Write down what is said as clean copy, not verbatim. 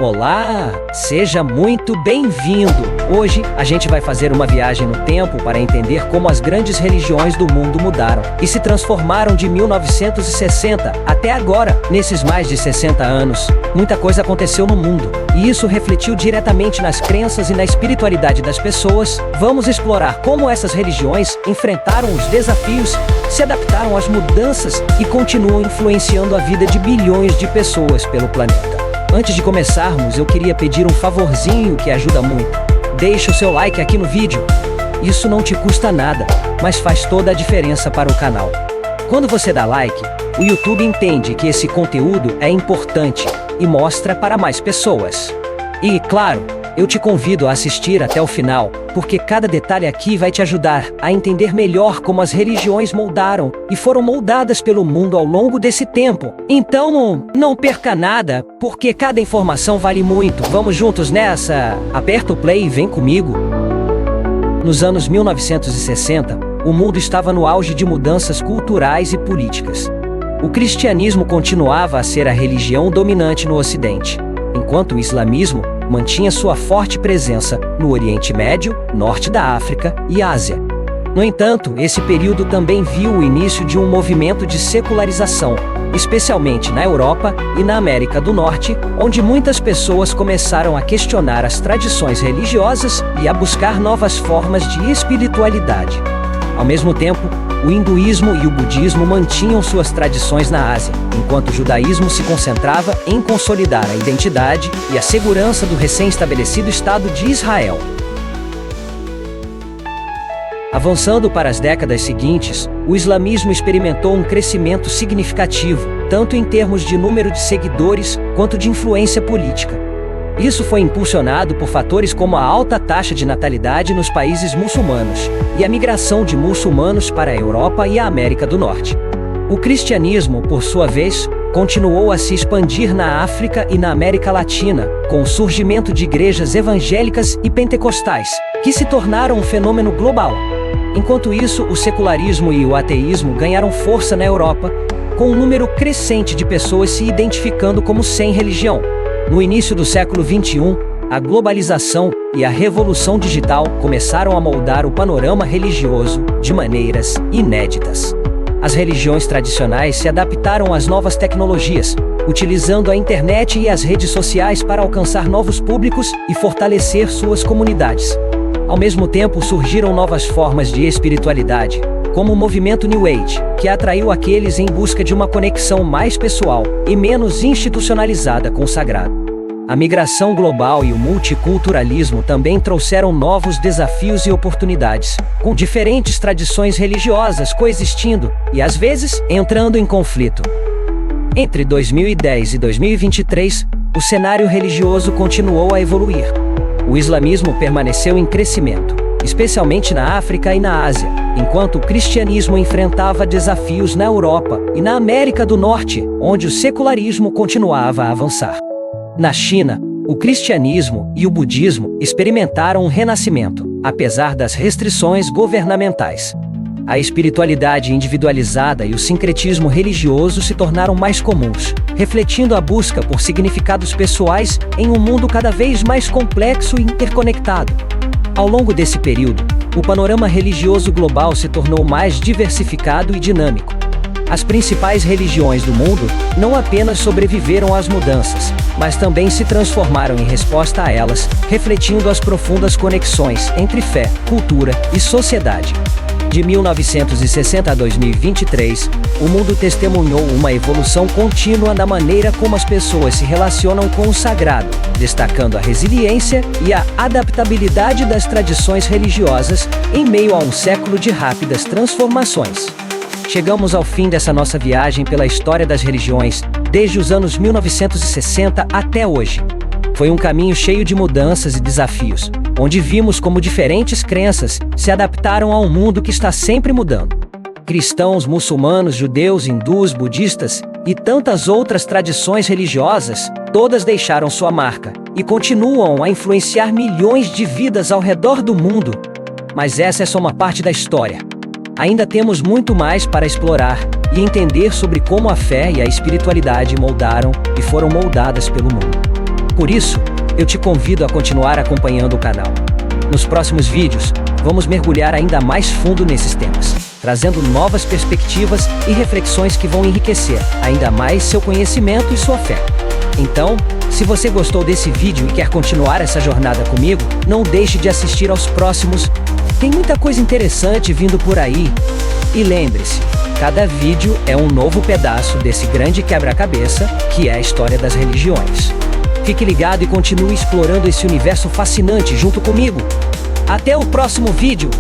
Olá, seja muito bem-vindo! Hoje, a gente vai fazer uma viagem no tempo para entender como as grandes religiões do mundo mudaram e se transformaram de 1960 até agora. Nesses mais de 60 anos, muita coisa aconteceu no mundo, e isso refletiu diretamente nas crenças e na espiritualidade das pessoas. Vamos explorar como essas religiões enfrentaram os desafios, se adaptaram às mudanças e continuam influenciando a vida de bilhões de pessoas pelo planeta. Antes de começarmos, eu queria pedir um favorzinho que ajuda muito. Deixe o seu like aqui no vídeo. Isso não te custa nada, mas faz toda a diferença para o canal. Quando você dá like, o YouTube entende que esse conteúdo é importante e mostra para mais pessoas. E, claro, eu te convido a assistir até o final, porque cada detalhe aqui vai te ajudar a entender melhor como as religiões moldaram e foram moldadas pelo mundo ao longo desse tempo. Então, não perca nada, porque cada informação vale muito. Vamos juntos nessa? Aperta o play e vem comigo. Nos anos 1960, o mundo estava no auge de mudanças culturais e políticas. O cristianismo continuava a ser a religião dominante no Ocidente, enquanto o islamismo mantinha sua forte presença no Oriente Médio, Norte da África e Ásia. No entanto, esse período também viu o início de um movimento de secularização, especialmente na Europa e na América do Norte, onde muitas pessoas começaram a questionar as tradições religiosas e a buscar novas formas de espiritualidade. Ao mesmo tempo, o hinduísmo e o budismo mantinham suas tradições na Ásia, enquanto o judaísmo se concentrava em consolidar a identidade e a segurança do recém-estabelecido Estado de Israel. Avançando para as décadas seguintes, o islamismo experimentou um crescimento significativo, tanto em termos de número de seguidores quanto de influência política. Isso foi impulsionado por fatores como a alta taxa de natalidade nos países muçulmanos e a migração de muçulmanos para a Europa e a América do Norte. O cristianismo, por sua vez, continuou a se expandir na África e na América Latina, com o surgimento de igrejas evangélicas e pentecostais, que se tornaram um fenômeno global. Enquanto isso, o secularismo e o ateísmo ganharam força na Europa, com um número crescente de pessoas se identificando como sem religião. No início do século XXI, a globalização e a revolução digital começaram a moldar o panorama religioso de maneiras inéditas. As religiões tradicionais se adaptaram às novas tecnologias, utilizando a internet e as redes sociais para alcançar novos públicos e fortalecer suas comunidades. Ao mesmo tempo, surgiram novas formas de espiritualidade, como o movimento New Age, que atraiu aqueles em busca de uma conexão mais pessoal e menos institucionalizada com o sagrado. A migração global e o multiculturalismo também trouxeram novos desafios e oportunidades, com diferentes tradições religiosas coexistindo e, às vezes, entrando em conflito. Entre 2010 e 2023, o cenário religioso continuou a evoluir. O islamismo permaneceu em crescimento, especialmente na África e na Ásia, enquanto o cristianismo enfrentava desafios na Europa e na América do Norte, onde o secularismo continuava a avançar. Na China, o cristianismo e o budismo experimentaram um renascimento, apesar das restrições governamentais. A espiritualidade individualizada e o sincretismo religioso se tornaram mais comuns, refletindo a busca por significados pessoais em um mundo cada vez mais complexo e interconectado. Ao longo desse período, o panorama religioso global se tornou mais diversificado e dinâmico. As principais religiões do mundo não apenas sobreviveram às mudanças, mas também se transformaram em resposta a elas, refletindo as profundas conexões entre fé, cultura e sociedade. De 1960 a 2023, o mundo testemunhou uma evolução contínua na maneira como as pessoas se relacionam com o sagrado, destacando a resiliência e a adaptabilidade das tradições religiosas em meio a um século de rápidas transformações. Chegamos ao fim dessa nossa viagem pela história das religiões, desde os anos 1960 até hoje. Foi um caminho cheio de mudanças e desafios, onde vimos como diferentes crenças se adaptaram a um mundo que está sempre mudando. Cristãos, muçulmanos, judeus, hindus, budistas e tantas outras tradições religiosas, todas deixaram sua marca e continuam a influenciar milhões de vidas ao redor do mundo. Mas essa é só uma parte da história. Ainda temos muito mais para explorar e entender sobre como a fé e a espiritualidade moldaram e foram moldadas pelo mundo. Por isso, eu te convido a continuar acompanhando o canal. Nos próximos vídeos, vamos mergulhar ainda mais fundo nesses temas, trazendo novas perspectivas e reflexões que vão enriquecer ainda mais seu conhecimento e sua fé. Então, se você gostou desse vídeo e quer continuar essa jornada comigo, não deixe de assistir aos próximos. Tem muita coisa interessante vindo por aí. E lembre-se, cada vídeo é um novo pedaço desse grande quebra-cabeça que é a história das religiões. Fique ligado e continue explorando esse universo fascinante junto comigo. Até o próximo vídeo!